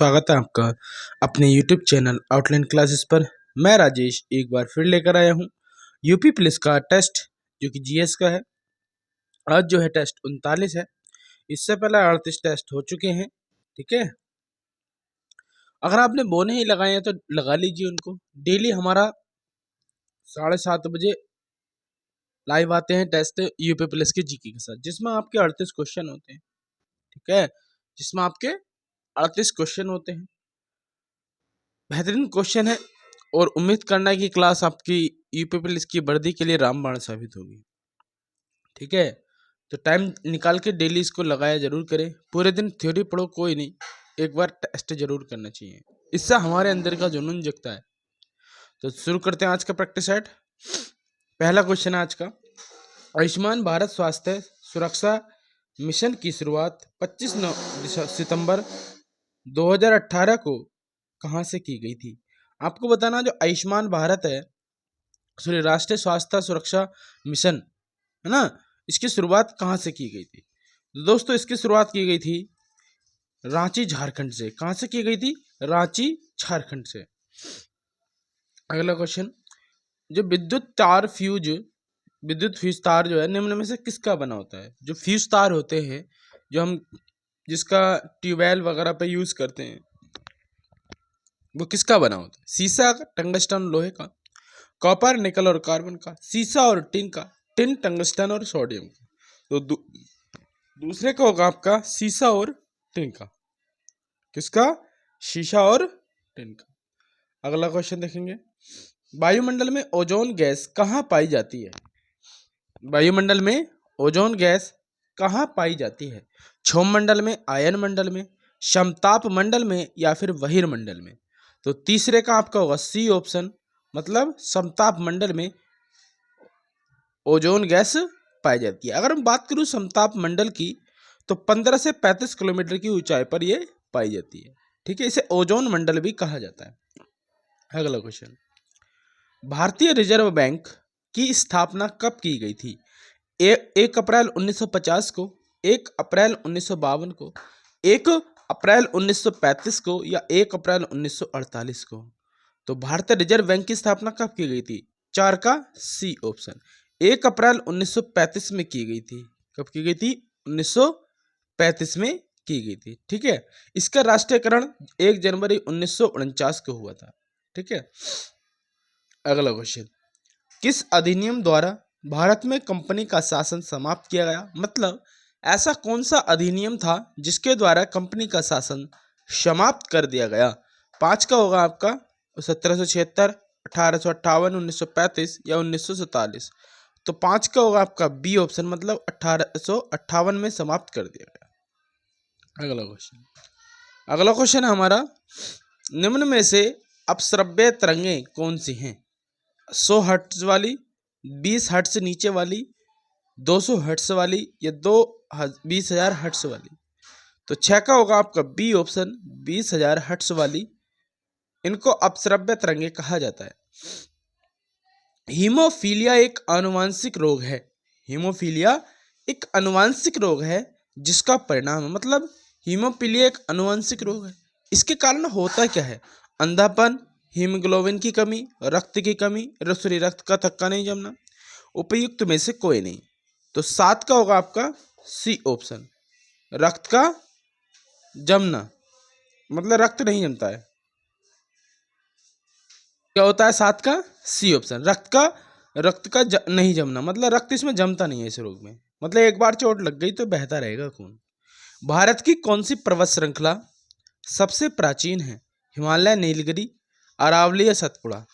स्वागत है आपका अपने YouTube चैनल आउटलाइन क्लासेस पर। मैं राजेश एक बार फिर लेकर आया हूँ यूपी पुलिस का टेस्ट जो कि जीएस का है। आज जो है टेस्ट 39 है। इससे पहले 38 टेस्ट हो चुके हैं। ठीक है, अगर आपने वो नहीं लगाए हैं तो लगा लीजिए उनको। डेली हमारा 7:30 बजे लाइव आते हैं टेस्ट यूपी पुलिस के जीके के साथ, जिसमें आपके 38 क्वेश्चन होते हैं। ठीक है, जिसमें आपके 38 क्वेश्चन होते हैं। बेहतरीन क्वेश्चन है और उम्मीद करना है कि क्लास आपकी यूपी पुलिस की वर्दी के लिए रामबाण साबित होगी। ठीक है, तो टाइम निकाल के डेली इसको लगाया जरूर करें। पूरे दिन थ्योरी पढ़ो कोई नहीं, एक बार टेस्ट जरूर करना चाहिए, इससे हमारे अंदर का जुनून जगता है। तो शुरू करते हैं आज का प्रैक्टिस सेट। पहला क्वेश्चन है आज का, आयुष्मान भारत स्वास्थ्य सुरक्षा मिशन की शुरुआत 25 सितंबर 2018 को कहाँ से की गई थी? आपको बताना, जो आयुष्मान भारत है, सॉरी, राष्ट्रीय स्वास्थ्य सुरक्षा मिशन है ना, इसकी शुरुआत कहाँ से की गई थी? तो दोस्तों इसकी शुरुआत की गई थी रांची झारखंड से। कहाँ से की गई थी? रांची झारखंड से। अगला क्वेश्चन, जो विद्युत फ्यूज तार जो है निम्न में से किसका बना होता है? जो फ्यूज तार होते हैं, जो हम जिसका ट्यूबवेल वगैरह पे यूज करते हैं, वो किसका बना होता है? शीशा का, टंगस्टन लोहे का, कॉपर निकल और कार्बन का, शीशा और टिन का, टिन टंगस्टन और सोडियम का। तो दूसरे का होगा आपका शीशा और टिन का। किसका? शीशा और टिन का। अगला क्वेश्चन देखेंगे, वायुमंडल में ओजोन गैस कहाँ पाई जाती है? वायुमंडल में ओजोन गैस कहाँ पाई जाती है? क्षोभ मंडल में, आयन मंडल में, समताप मंडल में या फिर बहिर्मंडल में? तो तीसरे का आपका होगा सी ऑप्शन, मतलब समताप मंडल में ओजोन गैस पाई जाती है। अगर हम बात करूं समताप मंडल की, तो 15 से 35 किलोमीटर की ऊंचाई पर यह पाई जाती है। ठीक है, इसे ओजोन मंडल भी कहा जाता है। अगला क्वेश्चन, भारतीय रिजर्व बैंक की स्थापना कब की गई थी? 1 अप्रैल 1950 को, 1 अप्रैल 1952 को, 1 अप्रैल 1935 को या 1 अप्रैल 1948 को? तो भारतीय रिजर्व बैंक की स्थापना कब की गई थी? 4 का सी ऑप्शन, 1 अप्रैल 1935 में की गई थी। कब की गई थी? 1935 में की गई थी। ठीक है, इसका राष्ट्रीयकरण 1 जनवरी 1949 को हुआ था। ठीक है, अगला क्वेश्चन, किस अधिनियम द्वारा भारत में कंपनी का शासन समाप्त किया गया? मतलब ऐसा कौन सा अधिनियम था जिसके द्वारा कंपनी का शासन समाप्त कर दिया गया? 5 का होगा आपका 1776, 1858, 1935 या 1947। तो 5 का होगा आपका बी ऑप्शन, मतलब 1858 में समाप्त कर दिया गया। अगला क्वेश्चन है हमारा, निम्न में से अपश्रव्य तरंगें कौन सी हैं? 100 हर्ट्ज वाली, 20 हर्ट्ज से नीचे वाली, 200 हर्ट्ज वाली या 20,000 हर्ट्ज वाली? तो 6 का होगा आपका बी ऑप्शन, 20,000 हर्ट्ज वाली। इनको अपश्रव्य तरंगे कहा जाता है। हीमोफीलिया एक आनुवांशिक रोग है। हीमोफीलिया एक आनुवांशिक रोग है जिसका परिणाम, मतलब हीमोफीलिया एक आनुवांशिक रोग है। इसके कारण होता क्या है? अंधापन, हीमोग्लोबिन की कमी, रक्त की कमी, रक्त का थक्का नहीं जमना, उपयुक्त में से कोई नहीं। तो 7 का होगा आपका सी ऑप्शन, रक्त का जमना, मतलब रक्त नहीं जमता है। क्या होता है? 7 का सी ऑप्शन, रक्त का नहीं जमना, मतलब रक्त इसमें जमता नहीं है इस रोग में, मतलब एक बार चोट लग गई तो बहता रहेगा खून। भारत की कौन सी पर्वत श्रृंखला सबसे प्राचीन है? हिमालय, नीलगिरी, अरावली या सतपुड़ा?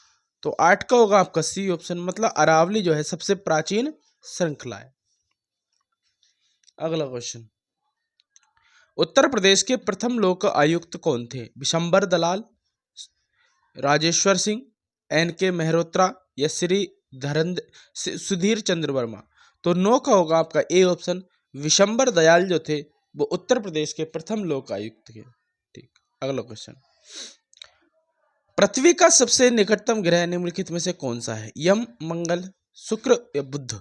तो 8 का होगा आपका सी ऑप्शन, मतलब अरावली जो है सबसे प्राचीन श्रृंखला है। अगला क्वेश्चन, उत्तर प्रदेश के प्रथम लोक आयुक्त कौन थे? विशंबर दलाल, राजेश्वर सिंह, NK मेहरोत्रा या सुधीर चंद्र वर्मा? तो 9 का होगा आपका ए ऑप्शन, विशंबर दयाल जो थे वो उत्तर प्रदेश के प्रथम लोक आयुक्त थे। ठीक, अगला क्वेश्चन, पृथ्वी का सबसे निकटतम ग्रह निम्नलिखित में से कौन सा है? यम, मंगल, शुक्र या बुध?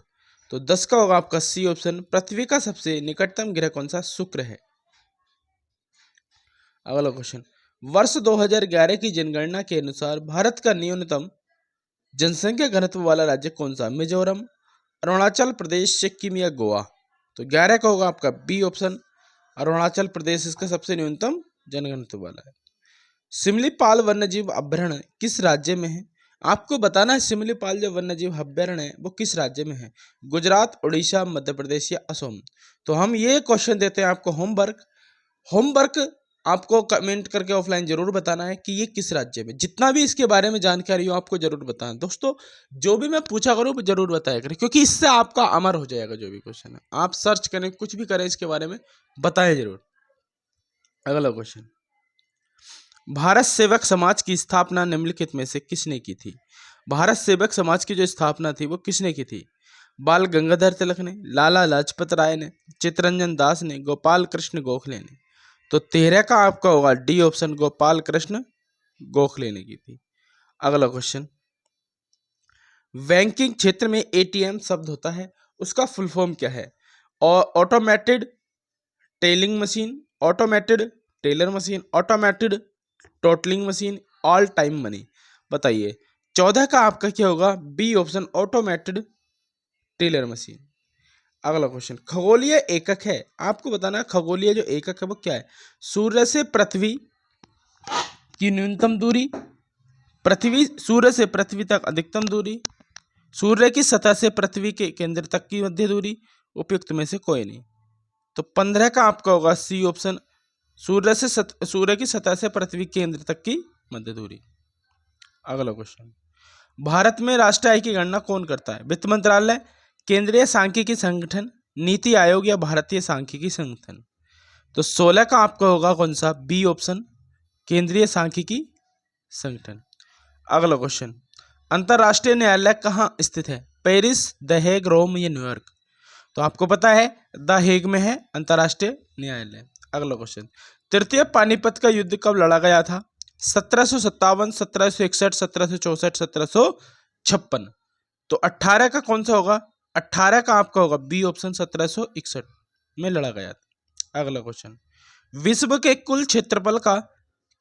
तो 10 का होगा आपका सी ऑप्शन, पृथ्वी का सबसे निकटतम ग्रह कौन सा? शुक्र है। अगला क्वेश्चन, वर्ष 2011 की जनगणना के अनुसार भारत का न्यूनतम जनसंख्या घनत्व वाला राज्य कौन सा? मिजोरम, अरुणाचल प्रदेश, सिक्किम या गोवा? तो 11 का होगा आपका बी ऑप्शन, अरुणाचल प्रदेश इसका सबसे न्यूनतम जनघनत्व वाला है। सिमलीपाल वन्यजीव अभयारण्य किस राज्य में है? आपको बताना है सिमलीपाल जो वन्यजीव अभयारण्य है वो किस राज्य में है? गुजरात, उड़ीसा, मध्य प्रदेश या असम? तो हम ये क्वेश्चन देते हैं आपको होमवर्क आपको कमेंट करके ऑफलाइन जरूर बताना है कि ये किस राज्य में, जितना भी इसके बारे में जानकारी हो आपको जरूर बताना। दोस्तों जो भी मैं पूछा करूँ जरूर बताया करें, क्योंकि इससे आपका अमर हो जाएगा। जो भी क्वेश्चन है आप सर्च करें, कुछ भी करें इसके बारे में बताएं जरूर। अगला क्वेश्चन, भारत सेवक समाज की स्थापना निम्नलिखित में से किसने की थी? भारत सेवक समाज की जो स्थापना थी वो किसने की थी? बाल गंगाधर तिलक ने, लाला लाजपत राय ने, चित्तरंजन दास ने, गोपाल कृष्ण गोखले ने? तो 13 का आपका होगा डी ऑप्शन, गोपाल कृष्ण गोखले ने की थी। अगला क्वेश्चन, बैंकिंग क्षेत्र में एटीएम शब्द होता है उसका फुल फॉर्म क्या है? और automated telling machine, automated teller machine, automated totalling machine, all time money? बताइए 14 का आपका क्या होगा? B option, automated teller machine. अगला क्वेश्चन, खगोलीय एकक है, आपको बताना खगोलीय जो एकक है वो क्या है? सूर्य से पृथ्वी की न्यूनतम दूरी, सूर्य से पृथ्वी तक अधिकतम दूरी, सूर्य की सतह से पृथ्वी के केंद्र तक की मध्य दूरी, उपयुक्त में से कोई नहीं। तो 15 का आपका होगा सी ऑप्शन, सूर्य की सतह से पृथ्वी केंद्र तक की मध्य दूरी। अगला क्वेश्चन, भारत में राष्ट्रीय आय की गणना कौन करता है? वित्त मंत्रालय, केंद्रीय सांख्यिकी संगठन, नीति आयोग या भारतीय सांख्यिकी संगठन? तो 16 का आपका होगा कौन सा? बी ऑप्शन, केंद्रीय सांख्यिकी संगठन। अगला क्वेश्चन, अंतरराष्ट्रीय न्यायालय कहाँ स्थित है? पेरिस, द हेग, रोम या न्यूयॉर्क? तो आपको पता है द हेग में है अंतरराष्ट्रीय न्यायालय। अगला क्वेश्चन, तृतीय पानीपत का युद्ध कब लड़ा गया था? 1757, 1761, 1764, 1756? तो 18 का कौन सा होगा? 18 का आपका होगा बी ऑप्शन, 1761 में लड़ा गया था। अगला क्वेश्चन, विश्व के कुल क्षेत्रफल का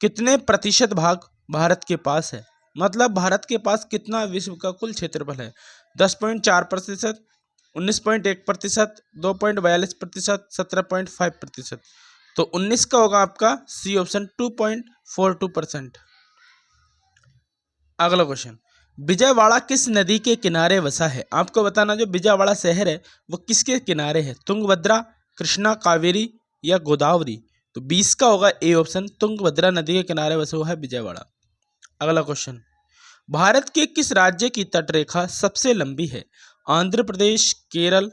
कितने प्रतिशत भाग भारत के पास है? मतलब भारत के पास कितना विश्व का कुल क्षेत्रफल है? 10.4%, 19.1%, 2.42%, 17.5%? तो 19 का होगा आपका सी ऑप्शन, 2.42%। अगला क्वेश्चन, विजयवाड़ा किस नदी के किनारे बसा है? आपको बताना जो विजयवाड़ा शहर है वो किसके किनारे है? तुंगभद्रा, कृष्णा, कावेरी या गोदावरी? तो 20 का होगा ए ऑप्शन, तुंगभद्रा नदी के किनारे बसा हुआ है विजयवाड़ा। अगला क्वेश्चन, भारत के किस राज्य की तटरेखा सबसे लंबी है? आंध्र प्रदेश, केरल,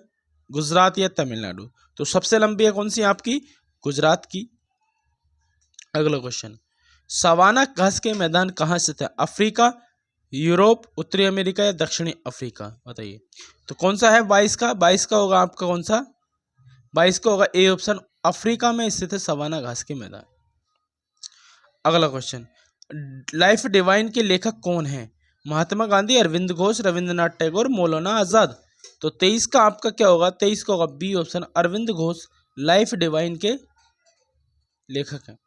गुजरात या तमिलनाडु? तो सबसे लंबी है कौन सी आपकी? गुजरात की। अगला क्वेश्चन, सवाना घास के मैदान कहाँ स्थित है? अफ्रीका, यूरोप, उत्तरी अमेरिका या दक्षिणी अफ्रीका? बताइए। तो कौन सा है 22 का? 22 का होगा आपका कौन सा? 22 का होगा ए ऑप्शन, अफ्रीका में स्थित है सवाना घास के मैदान। अगला क्वेश्चन, लाइफ डिवाइन के लेखक कौन है? महात्मा गांधी, अरविंद घोष, रविंद्रनाथ टैगोर, मौलाना आजाद? तो 23 का आपका क्या होगा? 23 का होगा B option, Arvind Ghosh life divine के लेखक हैं।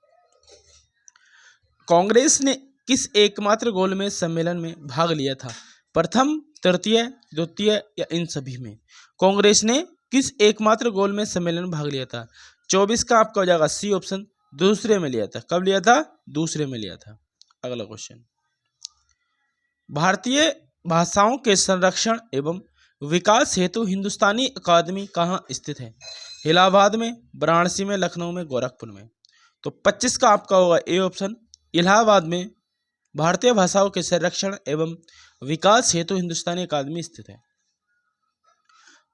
कांग्रेस ने किस एकमात्र गोलमेज सम्मेलन में भाग लिया था? प्रथम, तृतीय, द्वितीय या इन सभी में? कांग्रेस ने किस एकमात्र गोलमेज सम्मेलन में भाग लिया था? 24 का आपका हो जाएगा सी ऑप्शन, दूसरे में लिया था। कब लिया था? दूसरे में लिया था। अगला क्वेश्चन, भारतीय भाषाओं के संरक्षण एवं विकास हेतु हिंदुस्तानी अकादमी कहाँ स्थित है? इलाहाबाद में, वाराणसी में, लखनऊ में, गोरखपुर में? तो 25 का आपका होगा ए ऑप्शन, इलाहाबाद में भारतीय भाषाओं के संरक्षण एवं विकास हेतु हिंदुस्तानी अकादमी स्थित है।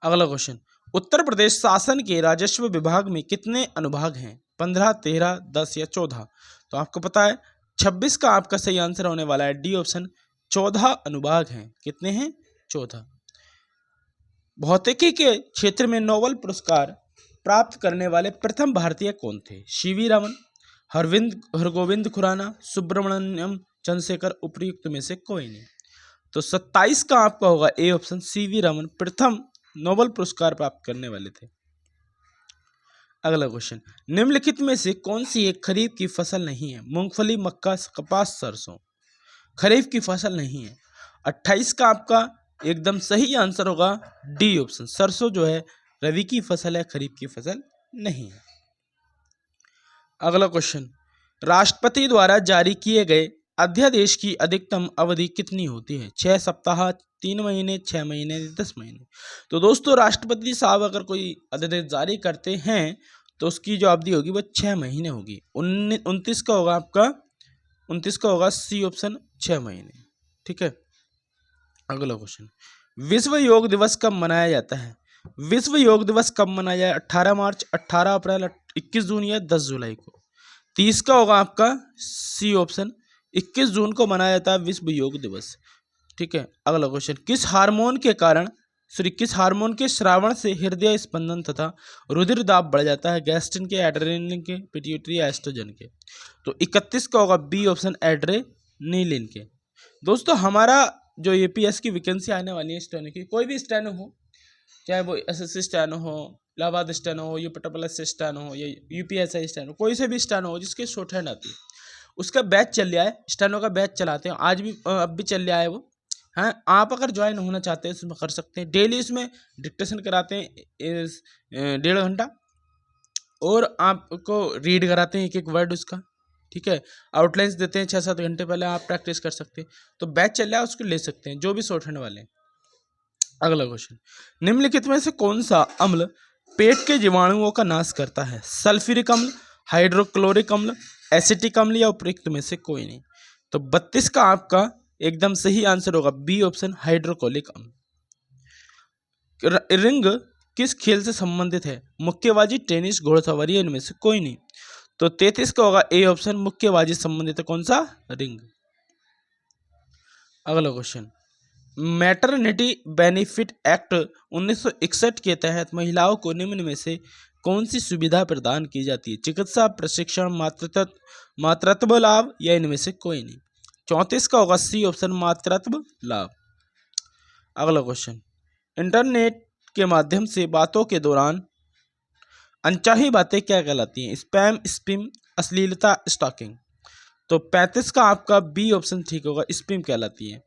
अगला क्वेश्चन, उत्तर प्रदेश शासन के राजस्व विभाग में कितने अनुभाग हैं? 15, 13, 10 या 14? तो आपको पता है 26 का आपका सही आंसर होने वाला है डी ऑप्शन, 14 अनुभाग हैं। कितने हैं? 14। भौतिकी के क्षेत्र में नोबेल पुरस्कार प्राप्त करने वाले प्रथम भारतीय कौन थे? सीवी रमन, हरगोविंद खुराना, सुब्रमण्यम चंद्रशेखर? उपयुक्त में से कोई नहीं। तो 27 का आपका होगा ए ऑप्शन, सीवी रमन प्रथम नोबेल पुरस्कार प्राप्त करने वाले थे। अगला क्वेश्चन, निम्नलिखित में से कौन सी एक खरीफ की फसल नहीं है? मूंगफली, मक्का, कपास, सरसों। खरीफ की फसल नहीं है। 28 का आपका एकदम सही आंसर होगा डी ऑप्शन, सरसों जो है रबी की फसल है, खरीफ की फसल नहीं है। अगला क्वेश्चन, राष्ट्रपति द्वारा जारी किए गए अध्यादेश की अधिकतम अवधि कितनी होती है? 6 सप्ताह, 3 महीने, 6 महीने, 10 महीने। तो दोस्तों राष्ट्रपति साहब अगर कोई अध्यादेश जारी करते हैं तो उसकी जो अवधि होगी वो 6 महीने होगी। 29 का होगा आपका, 29 का होगा सी ऑप्शन, 6 महीने। ठीक है। अगला क्वेश्चन, विश्व योग दिवस कब मनाया जाता है? विश्व योग दिवस कब मनाया जाए? 18 मार्च, 18 अप्रैल, 21 जून या 10 जुलाई को। 30 का होगा आपका सी ऑप्शन, 21 जून को मनाया जाता है विश्व योग दिवस। ठीक है। अगला क्वेश्चन, किस हार्मोन के श्रावण से हृदय स्पंदन तथा रुधिर दाब बढ़ जाता है? गैस्ट्रिन के, एड्रेनलिन के, पिट्यूटरी या एस्ट्रोजन के। तो 31 का होगा बी ऑप्शन, एड्रेनलिन के। दोस्तों हमारा जो यूपीएस की वैकेंसी आने वाली है स्टेनो की, कोई भी स्टेनो हो, चाहे वो एसएससी स्टेनो हो, इलाहाबाद स्टेनो हो, यूपीएस स्टेनो हो या यूपीएसआई स्टेनो, कोई से भी स्टेनो हो जिसके शॉर्ट हैंड आती है, उसका बैच चल रहा है, स्टेनो का बैच चलाते हैं आज भी, अब भी चल रहा है वो। हाँ, आप अगर ज्वाइन होना चाहते हैं इसमें कर सकते हैं। डेली इसमें डिक्टेशन कराते हैं 1.5 घंटा, और आपको रीड कराते हैं एक एक वर्ड उसका। ठीक है। आउटलाइंस देते हैं 6-7 घंटे पहले, आप प्रैक्टिस कर सकते हैं। तो बैच चल रहा है, उसको ले सकते हैं जो भी शॉर्ट हैंड वाले हैं। अगला क्वेश्चन, निम्नलिखित में से कौन सा अम्ल पेट के जीवाणुओं का नाश करता है? सल्फ्यूरिक अम्ल, हाइड्रोक्लोरिक अम्ल, एसिटिक अम्ल या उपयुक्त में से कोई नहीं। तो 32 का आपका एकदम सही आंसर होगा बी ऑप्शन, हाइड्रोक्लोरिक अम्ल। रिंग किस खेल से संबंधित है? मुक्केबाजी, टेनिस, घोड़सवारी, इनमें से कोई नहीं। तो 33 का होगा ए ऑप्शन, मुक्केबाजी संबंधित है कौन सा? रिंग। अगला क्वेश्चन, मैटरनिटी बेनिफिट एक्ट 1961 के तहत महिलाओं को निम्न में से कौन सी सुविधा प्रदान की जाती है? चिकित्सा, प्रशिक्षण, मातृत्व लाभ या इनमें से कोई नहीं। 34 का होगा सी ऑप्शन, मातृत्व लाभ। अगला क्वेश्चन, इंटरनेट के माध्यम से बातों के दौरान अनचाही बातें क्या कहलाती हैं? स्पैम, स्पिम, अश्लीलता, स्टॉकिंग। तो 35 का आपका बी ऑप्शन ठीक होगा, स्पिम कहलाती है।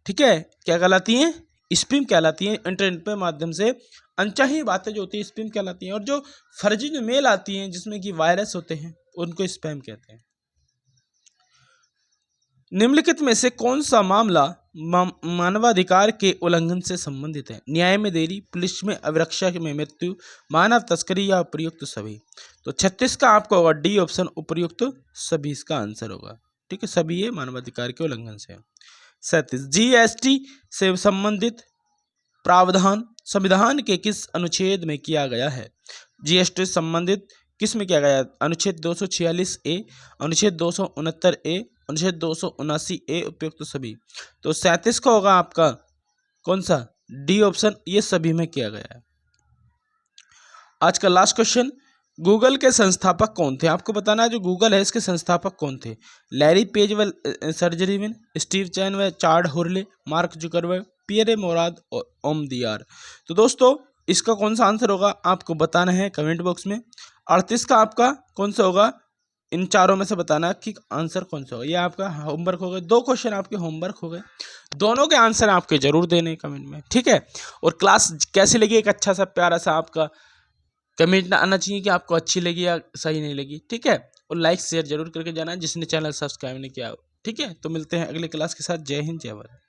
ठीक है। क्या कहलाती हैं? स्पिम कहलाती हैं। इंटरनेट के माध्यम से अनचाही बातें जो होती है स्पिम कहलाती हैं, और जो फर्जी जो मेल आती हैं जिसमें कि वायरस होते हैं उनको स्पैम कहते हैं। निम्नलिखित में से कौन सा मामला मानवाधिकार के उल्लंघन से संबंधित है? न्याय में देरी, पुलिस में अभिरक्षा में मृत्यु, मानव तस्करी या उपयुक्त सभी। तो 36 का आपका होगा डी ऑप्शन, उपयुक्त सभी इसका आंसर होगा। ठीक है, सभी ये मानवाधिकार के उल्लंघन से। 37, जीएसटी से संबंधित प्रावधान संविधान के किस अनुच्छेद में किया गया है? जीएसटी संबंधित किस में किया गया है? अनुच्छेद 246 ए, अनुच्छेद 269 ए, अनुच्छेद 279 ए, उपयुक्त सभी। तो 37 का होगा आपका कौन सा? डी ऑप्शन, ये सभी में किया गया है। आज का लास्ट क्वेश्चन, गूगल के संस्थापक कौन थे? आपको बताना है जो गूगल है इसके संस्थापक कौन थे? लैरी पेज, सर्जरीविन, स्टीव चैन व chard हुर्ले, mark Zuckerberg, Pierre Morad और ओम दियार। तो दोस्तों इसका कौन सा आंसर होगा आपको बताना है कमेंट बॉक्स में। 38 का आपका कौन सा होगा? इन चारों में से बताना कि आंसर कौन सा होगा। ये आपका होमवर्क हो गए, 2 क्वेश्चन आपके होमवर्क हो गए, दोनों के आंसर आपके जरूर देने कमेंट में। ठीक है। और क्लास कैसी लगी, एक अच्छा सा प्यारा सा आपका कमेंट आना चाहिए कि आपको अच्छी लगी या सही नहीं लगी। ठीक है। और लाइक शेयर जरूर करके जाना जिसने चैनल सब्सक्राइब नहीं किया। ठीक है। तो मिलते हैं अगले क्लास के साथ। जय हिंद, जय भारत।